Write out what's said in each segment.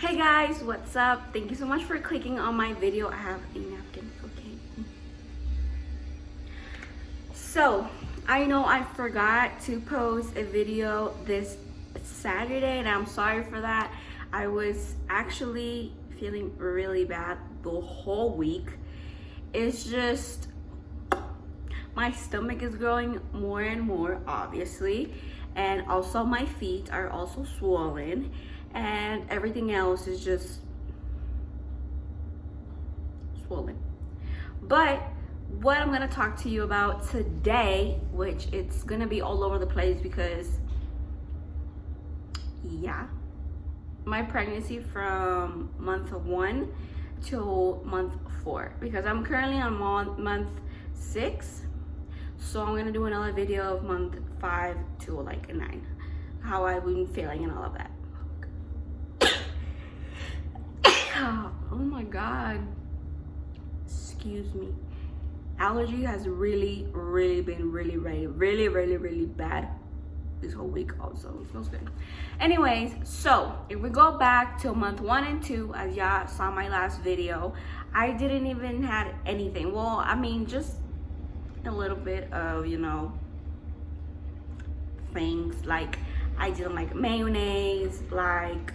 Hey guys, what's up? Thank you so much for clicking on my video. I have a napkin, okay? So, I know I forgot to post a video this Saturday, and I'm sorry for that. I was actually feeling really bad the whole week. It's just my stomach is growing more and more, obviously, and also my feet are also swollen, and everything else is just swollen. But what I'm gonna talk to you about today, which it's gonna be all over the place because yeah, my pregnancy from month 1 to month 4, because I'm currently on month 6. So I'm gonna do another video of month 5 to like 9, how I've been feeling and all of that. Oh my god, excuse me. Allergy has really been really bad this whole week. Also, it feels good. Anyways, so if we go back to month 1 and 2, as y'all saw my last video, I didn't even had anything. Well, I mean, just a little bit of, things like I didn't like mayonnaise, like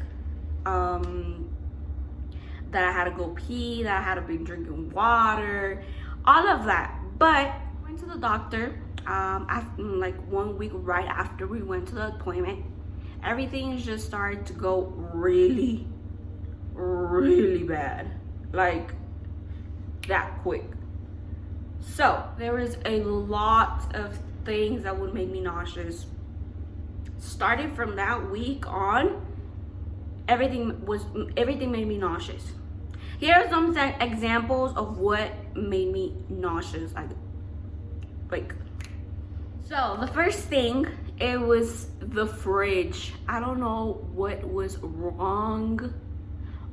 that I had to go pee, that I had to be drinking water, all of that. But I went to the doctor after, like 1 week right after we went to the appointment. Everything just started to go really bad, like that quick. So there was a lot of things that would make me nauseous. Started from that week on, everything made me nauseous. Here are some examples of what made me nauseous. So the first thing, it was the fridge. I don't know what was wrong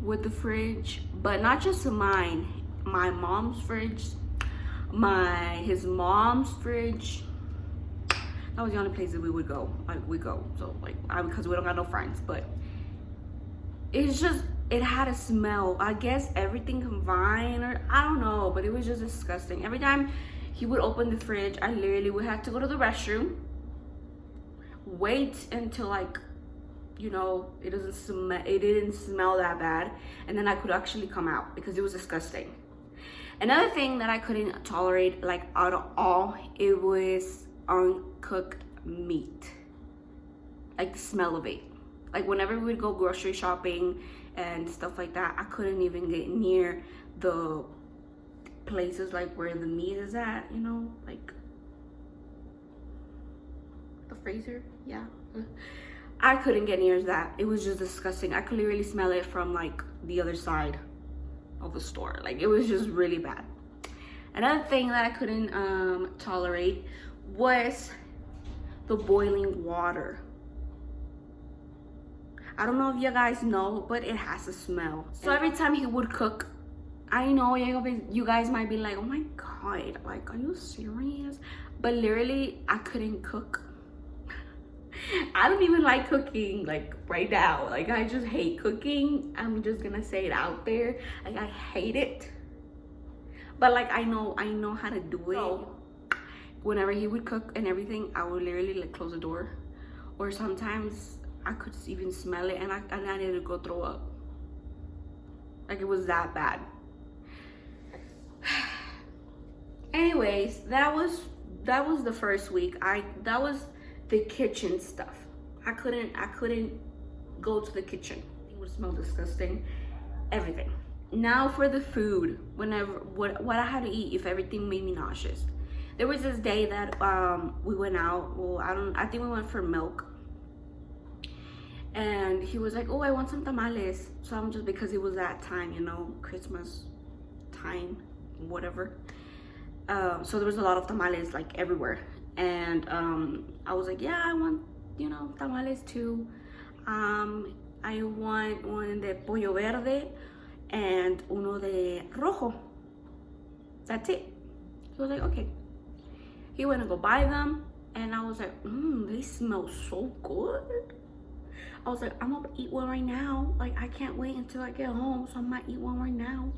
with the fridge, but not just mine. My mom's fridge, his mom's fridge. That was the only place that we would go. So because we don't got no friends, but it's just, it had a smell. I guess everything combined, or I don't know, but it was just disgusting. Every time he would open the fridge, I literally would have to go to the restroom, wait until it didn't smell that bad, and then I could actually come out because it was disgusting. Another thing that I couldn't tolerate at all, it was uncooked meat. Like the smell of it. Like whenever we would go grocery shopping and stuff like that, I couldn't even get near the places like where the meat is at, like the freezer. Yeah, I couldn't get near that. It was just disgusting. I could literally smell it from like the other side of the store. Like it was just really bad. Another thing that I couldn't tolerate was the boiling water. I don't know if you guys know, but it has a smell. So every time he would cook, I know you guys might be like, oh my god, like, are you serious? But literally, I couldn't cook. I don't even like cooking, like right now. Like I just hate cooking. I'm just gonna say it out there. Like I hate it. But like I know how to do it. So, whenever he would cook and everything, I would literally like close the door. Or sometimes I could even smell it, and I needed to go throw up. Like it was that bad. Anyways, that was the first week. That was the kitchen stuff. I couldn't go to the kitchen. It would smell disgusting. Everything. Now for the food. What I had to eat if everything made me nauseous. There was this day that we went out. Well, I think we went for milk. And he was like, oh, I want some tamales. So I'm just, because it was that time, Christmas time, whatever. So there was a lot of tamales like everywhere. And I was like, yeah, I want, tamales too. I want one de pollo verde and uno de rojo. That's it. He was like, okay. He went to go buy them. And I was like, they smell so good. I was like, I'm gonna eat one right now. Like, I can't wait until I get home, so I'm gonna eat one right now.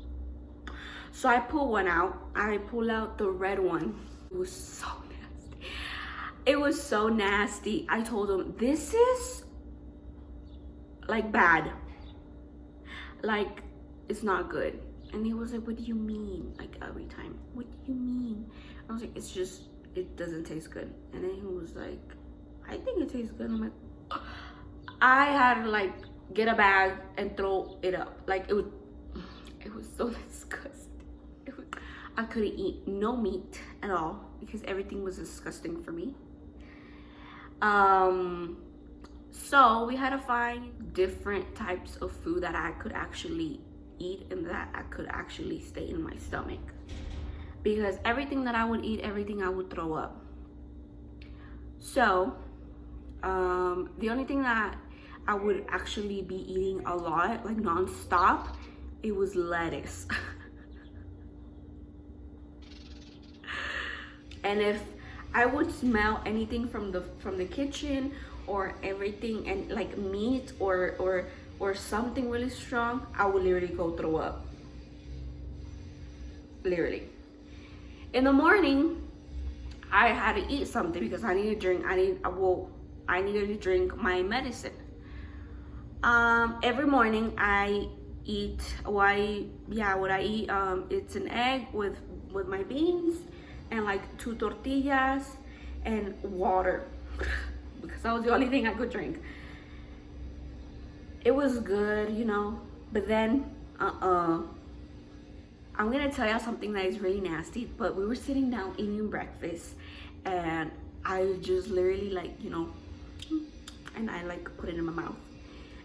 So I pull one out. I pull out the red one. It was so nasty. It was so nasty. I told him, this is like bad. Like, it's not good. And he was like, what do you mean? Like, every time, what do you mean? I was like, it's just, it doesn't taste good. And then he was like, I think it tastes good. I'm like, I had to like get a bag and throw it up. Like, it was so disgusting. I couldn't eat no meat at all because everything was disgusting for me. So we had to find different types of food that I could actually eat and that I could actually stay in my stomach, because everything that I would eat, everything I would throw up. So the only thing that I would actually be eating a lot, like non-stop, it was lettuce. And if I would smell anything from the kitchen or everything, and like meat or something really strong, I would literally go throw up. Literally. In the morning, I had to eat something because I needed to drink. I needed to drink my medicine. Every morning I eat. What I eat? It's an egg with my beans and like 2 tortillas and water, because that was the only thing I could drink. It was good, you know, but then I'm gonna tell you something that is really nasty. But we were sitting down eating breakfast, and I just literally, like, you know, and I like put it in my mouth,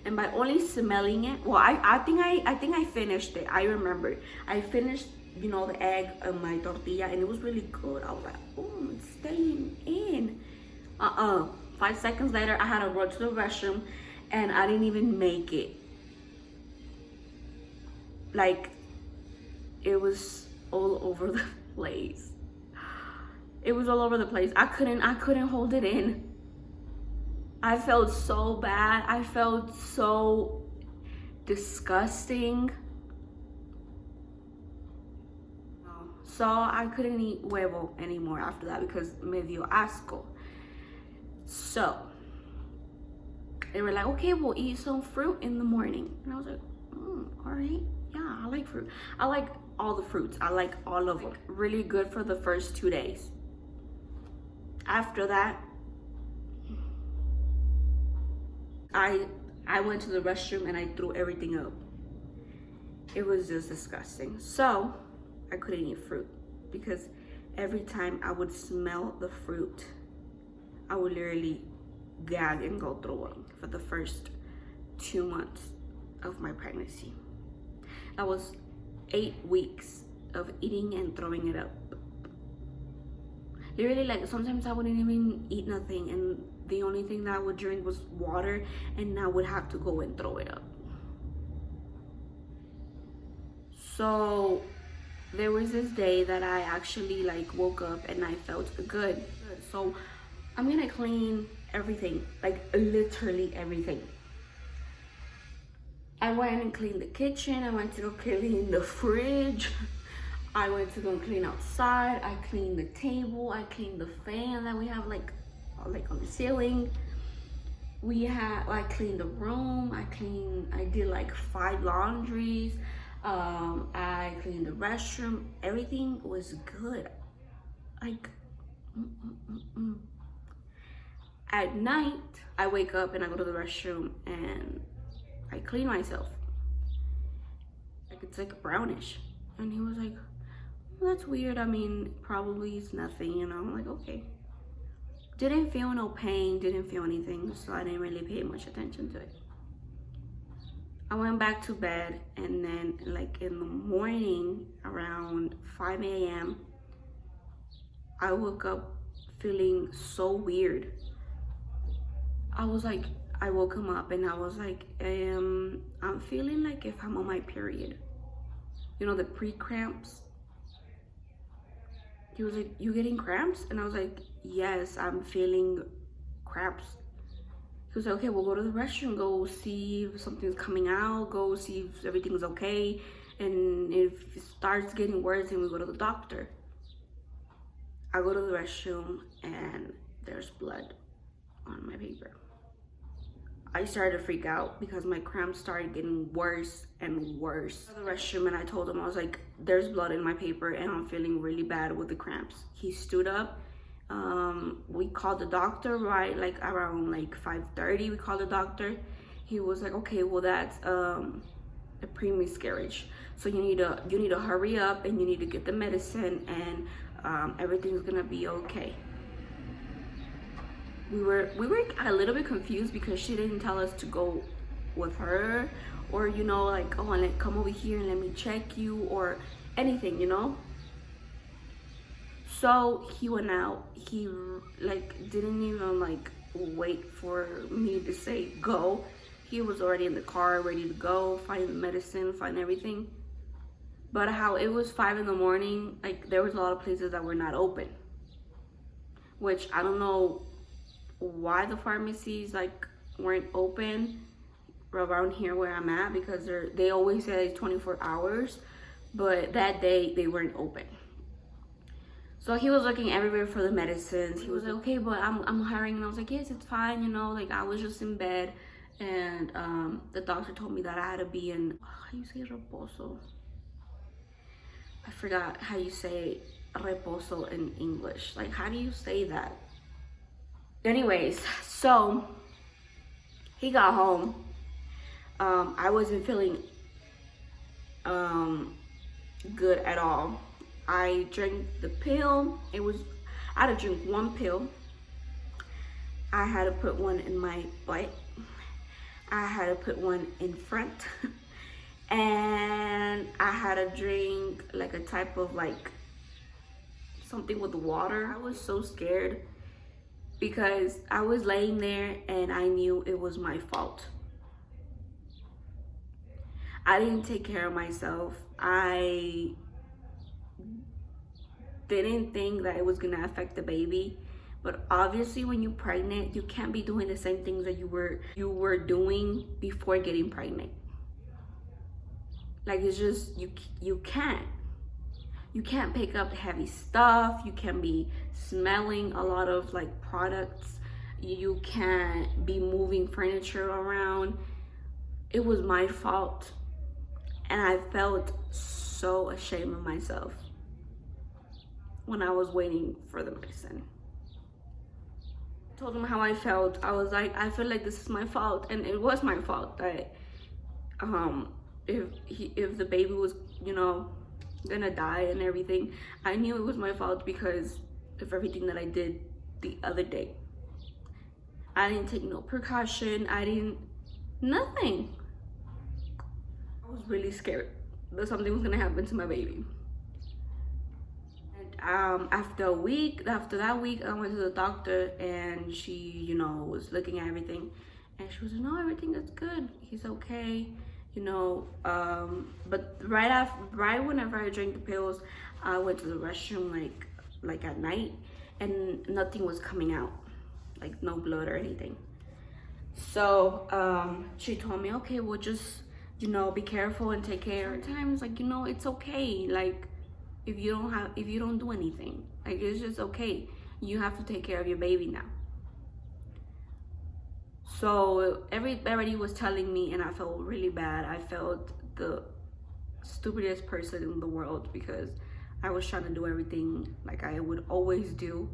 and by only smelling it, well, I think I finished it. I remember I finished, you know, the egg and my tortilla, and it was really good. I was like, oh, it's staying in. 5 seconds later, I had to run to the restroom, and I didn't even make it. Like, it was all over the place. It was all over the place. I couldn't hold it in. I felt so bad. I felt so disgusting. So I couldn't eat huevo anymore after that because me dio asco. So they were like, okay, we'll eat some fruit in the morning. And I was like, all right, yeah, I like fruit. I like all the fruits. I like all of them. Really good for the first 2 days. After that, I went to the restroom and I threw everything up. It was just disgusting. So I couldn't eat fruit because every time I would smell the fruit, I would literally gag and go through up for the first 2 months of my pregnancy. That was 8 weeks of eating and throwing it up. Literally, like, sometimes I wouldn't even eat nothing, and the only thing that I would drink was water, and I would have to go and throw it up. So there was this day that I actually like woke up and I felt good. So I'm gonna clean everything, like literally everything. I went and cleaned the kitchen. I went to go clean the fridge. I went to go clean outside. I cleaned the table. I cleaned the fan that we have like on the ceiling. I cleaned the room. I did like 5 laundries. I cleaned the restroom. Everything was good. Like, At night, I wake up and I go to the restroom and I clean myself. Like, it's like brownish. And he was like, well, that's weird. I mean, probably it's nothing, you know? I'm like, okay. Didn't feel no pain, didn't feel anything, so I didn't really pay much attention to it. I went back to bed, and then like in the morning around 5 a.m. I woke up feeling so weird. I woke him up and I was like, I'm feeling like if I'm on my period. You know, the pre-cramps. He was like, you getting cramps? And I was like, yes, I'm feeling cramps. He was like, okay, we'll go to the restroom, go see if something's coming out, go see if everything's okay. And if it starts getting worse, then we go to the doctor. I go to the restroom and there's blood on my paper. I started to freak out because my cramps started getting worse and worse. I went to the restroom and I told him, I was like, there's blood in my paper and I'm feeling really bad with the cramps. He stood up. We called the doctor, right? Like around like 5:30, we called the doctor. He was like, okay, well that's a miscarriage. So you need to hurry up and you need to get the medicine and everything's gonna be okay. We were a little bit confused because she didn't tell us to go with her, or you know, like, oh, like come over here and let me check you or anything, you know. So he went out. He like didn't even like wait for me to say go. He was already in the car ready to go, find the medicine, find everything. But how it was 5 in the morning, like there was a lot of places that were not open, which I don't know why the pharmacies like weren't open around here where I'm at, because they always say it's 24 hours, but that day they weren't open. So he was looking everywhere for the medicines. He was like, okay, but I'm hiring, and I was like, yes, it's fine, you know, like I was just in bed, and the doctor told me that I had to be in, how do you say reposo? I forgot how you say reposo in English. Like, how do you say that? Anyways, so he got home. I wasn't feeling good at all. I drank the pill. I had to drink one pill. I had to put one in my butt. I had to put one in front. And I had to drink like a type of like something with water. I was so scared because I was laying there and I knew it was my fault. I didn't take care of myself. I didn't think that it was gonna affect the baby. But obviously when you're pregnant, you can't be doing the same things that you were doing before getting pregnant. Like, it's just, you can't pick up heavy stuff. You can't be smelling a lot of like products. You can't be moving furniture around. It was my fault. And I felt so ashamed of myself when I was waiting for the medicine. I told him how I felt. I was like, I feel like this is my fault. And it was my fault that if the baby was, you know, gonna die and everything. I knew it was my fault because of everything that I did the other day. I didn't take no precaution. Nothing. I was really scared that something was gonna happen to my baby. And after that week, I went to the doctor and she, you know, was looking at everything, and she was like, no, everything is good. He's okay. You know, but right whenever I drank the pills, I went to the restroom like at night, and nothing was coming out, like no blood or anything. So she told me, okay, well, just, you know, be careful and take care. Sometimes, like, you know, it's okay. Like, if you don't do anything, like, it's just okay. You have to take care of your baby now. So everybody was telling me, and I felt really bad. I felt the stupidest person in the world because I was trying to do everything like I would always do,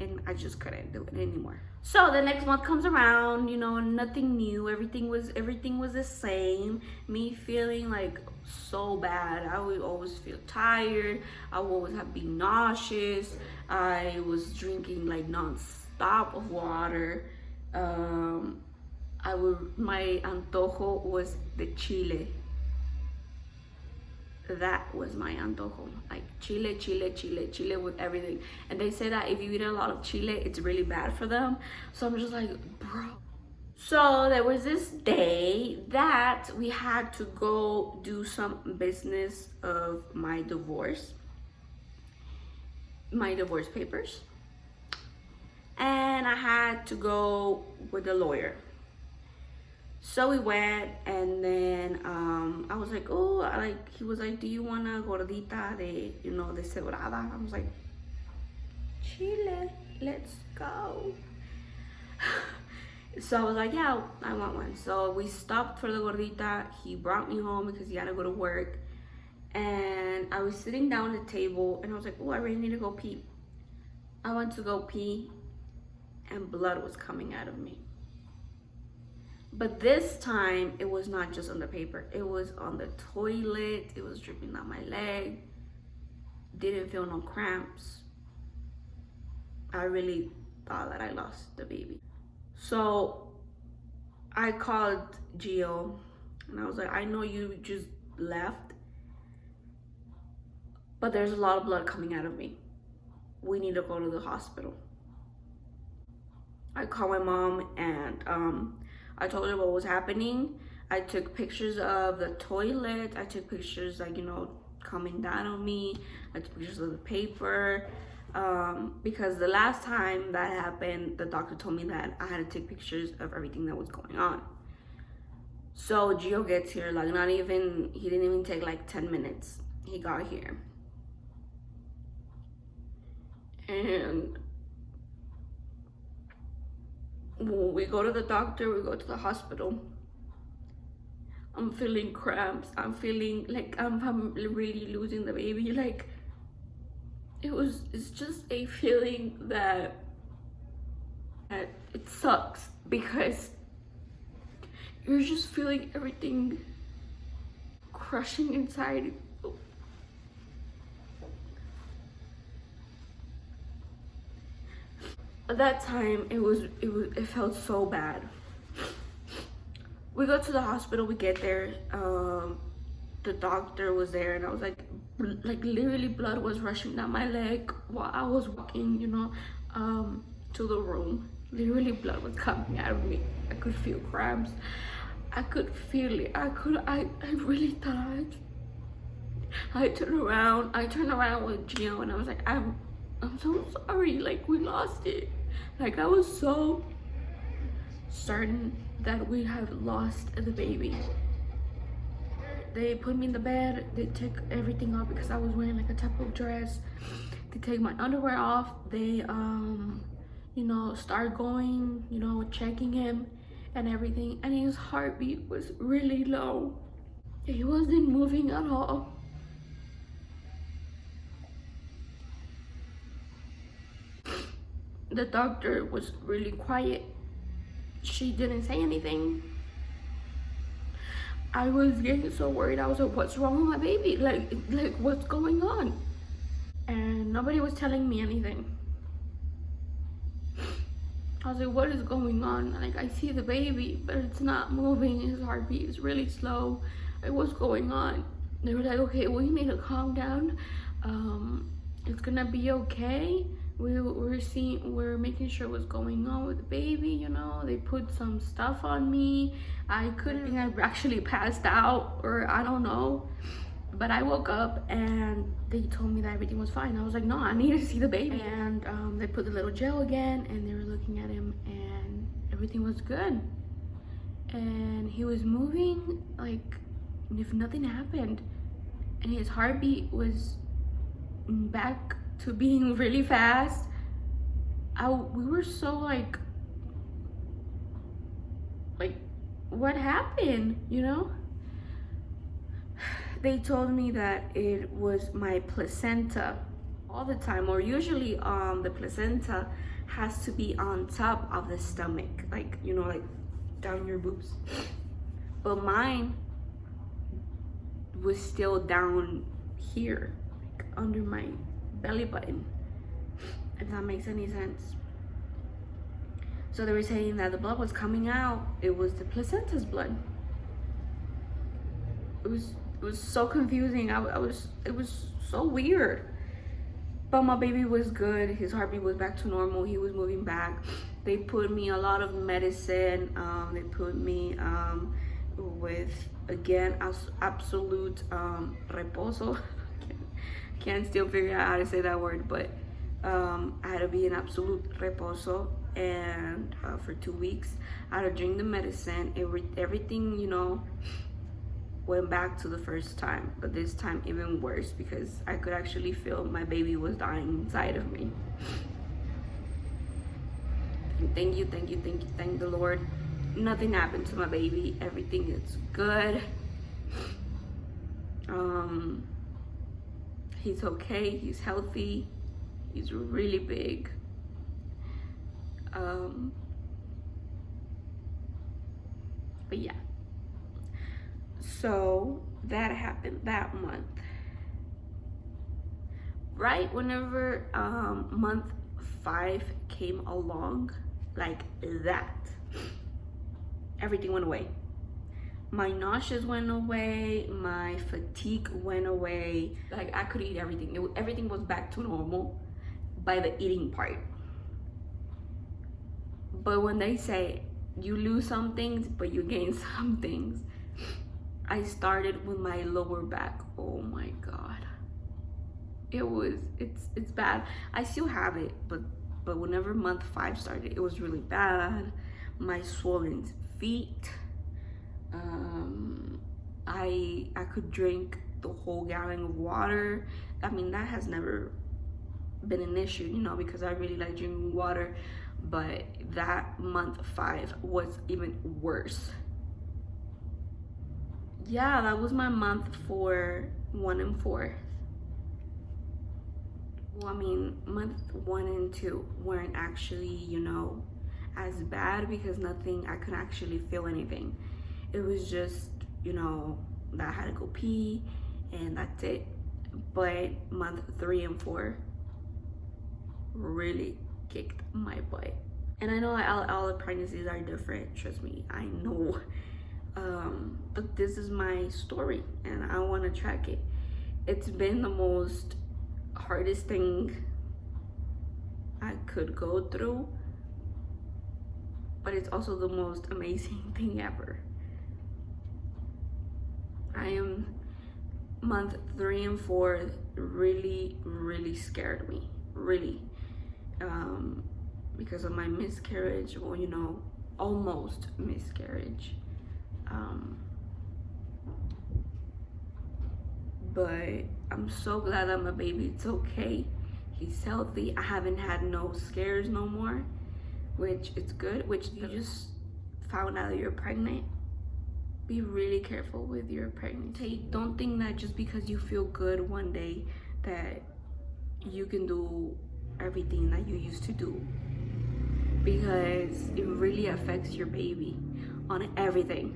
and I just couldn't do it anymore. So the next month comes around, you know, nothing new. Everything was the same. Me feeling like so bad. I would always feel tired. I would always be nauseous. I was drinking like non-stop of water. My antojo was the chile. That was my antojo, like chile with everything. And they say that if you eat a lot of chile, it's really bad for them. So I'm just like, bro. So there was this day that we had to go do some business of my divorce papers. And I had to go with a lawyer. So we went, and then I was like, oh, like he was like, do you want a gordita de cebrada? I was like, Chile, let's go. So I was like, yeah, I want one. So we stopped for the gordita. He brought me home because he had to go to work. And I was sitting down at the table, and I was like, oh, I really need to go pee. I went to go pee, and blood was coming out of me. But this time, it was not just on the paper. It was on the toilet. It was dripping down my leg. Didn't feel no cramps. I really thought that I lost the baby. So I called Gio, and I was like, I know you just left, but there's a lot of blood coming out of me. We need to go to the hospital. I called my mom, and I told her what was happening. I took pictures of the toilet. I took pictures, like, coming down on me. I took pictures of the paper. Because the last time that happened, the doctor told me that I had to take pictures of everything that was going on. So Gio gets here, like, he didn't even take like 10 minutes. He got here. And when we go to the doctor, we go to the hospital, I'm feeling cramps. I'm feeling like I'm really losing the baby. Like, it's just a feeling that it sucks, because you're just feeling everything crushing inside. At that time, it felt so bad. We go to the hospital, we get there, the doctor was there, and I was like literally blood was rushing down my leg while I was walking, to the room. Literally blood was coming out of me. I could feel cramps. I could feel it. I really thought. I turned around with Gio, and I was like, I'm so sorry, like, we lost it. Like, I was so certain that we have lost the baby. They put me in the bed. They took everything off because I was wearing like a type of dress. They take my underwear off. They start going, checking him and everything, and his heartbeat was really low. He wasn't moving at all. The doctor was really quiet. She didn't say anything. I was getting so worried. I was like, what's wrong with my baby? Like what's going on? And nobody was telling me anything. I was like, what is going on? Like, I see the baby, but it's not moving. His heartbeat is really slow. Like, what's going on? They were like, okay, well, you need to calm down. It's gonna be okay. We're making sure what's going on with the baby. They put some stuff on me. I actually passed out, or I don't know, but I woke up and they told me that everything was fine. I was like, no, I need to see the baby. And they put the little gel again, and they were looking at him, and everything was good, and he was moving like if nothing happened, and his heartbeat was back to being really fast. We were so like what happened? They told me that it was my placenta all the time, or usually the placenta has to be on top of the stomach, like down your boobs, but mine was still down here, like under my belly button, if that makes any sense. So they were saying that the blood was coming out. It was the placenta's blood. It was so confusing. It was so weird. But my baby was good. His heartbeat was back to normal. He was moving back. They put me a lot of medicine. They put me with, again, absolute reposo. Can't still figure out how to say that word, but I had to be in absolute reposo. and for 2 weeks I had to drink the medicine. Everything, you know, went back to the first time, but this time even worse because I could actually feel my baby was dying inside of me. And thank the Lord. Nothing happened to my baby. Everything is good. He's okay. He's healthy. He's really big. But yeah. So that happened that month. Right whenever month 5 came along, like that, everything went away. My nauseous went away, my fatigue went away. Like I could eat everything. Everything was back to normal by the eating part. But when they say you lose some things, but you gain some things, I started with my lower back. Oh my God. It's bad. I still have it, but whenever month 5 started, it was really bad. My swollen feet. I could drink the whole gallon of water. I mean, that has never been an issue, you know, because I really like drinking water. But that month 5 was even worse. Yeah, that was my month for 1 and 4. Well, I mean, month 1 and 2 weren't actually, you know, as bad because I couldn't actually feel anything. It was just, you know, that I had to go pee and that's it. But month 3 and 4 really kicked my butt. And I know all the pregnancies are different, trust me, I know. But this is my story and I want to track it. It's been the most hardest thing I could go through, but it's also the most amazing thing ever. I am month 3 and 4 really scared me, really, because of my miscarriage, or you know, almost miscarriage. But I'm so glad that my baby, it's okay. He's healthy. I haven't had no scares no more, which it's good. Which you just found out you're pregnant. Be really careful with your pregnancy. Don't think that just because you feel good one day that you can do everything that you used to do, because it really affects your baby on everything.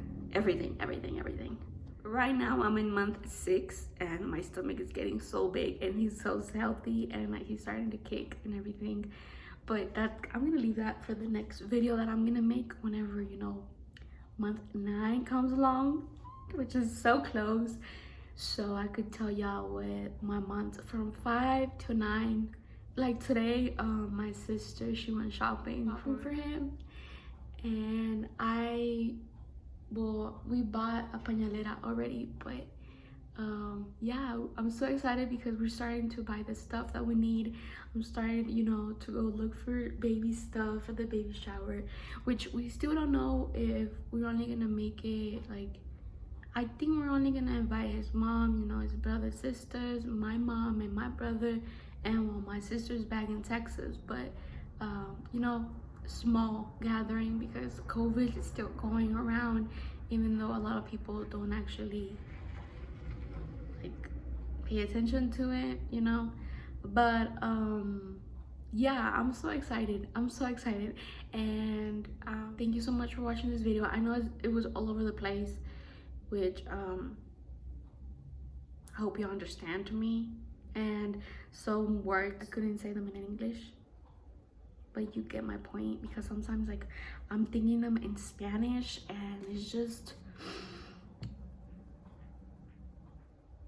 Right now I'm in month 6 and my stomach is getting so big and he's so healthy and like he's starting to kick and everything. But I'm gonna leave that for the next video that I'm gonna make whenever, you know, month 9 comes along, which is so close. So I could tell y'all what my months from 5 to 9. Like today, my sister, she went shopping for him, and we bought a pañalera already, but yeah, I'm so excited because we're starting to buy the stuff that we need. I'm starting, you know, to go look for baby stuff for the baby shower, which we still don't know if we're only gonna make it, like, I think we're only gonna invite his mom, you know, his brother, sisters, my mom and my brother, and well, my sister's back in Texas, but you know, small gathering because COVID is still going around, even though a lot of people don't actually like pay attention to it, you know. But yeah, I'm so excited, and thank you so much for watching this video. I know it was all over the place, which I hope you understand me. And some words I couldn't say them in English, but you get my point, because sometimes like I'm thinking them in Spanish and it's just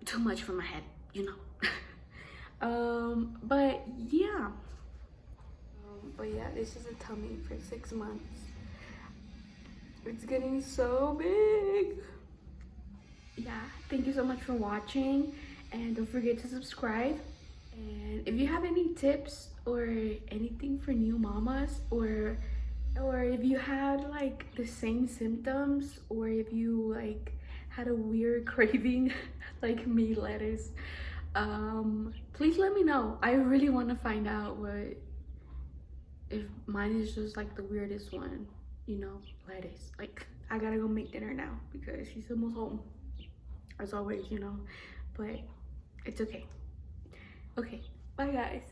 too much for my head, you know. But yeah, this is a tummy for 6 months. It's getting so big. Yeah, thank you so much for watching, and don't forget to subscribe. And if you have any tips or anything for new mamas, or if you had like the same symptoms, or if you like had a weird craving like me, lettuce, please let me know. I really want to find out what, if mine is just like the weirdest one, you know, lettuce. Like, I gotta go make dinner now because she's almost home, as always, you know, but it's okay. Okay, bye guys.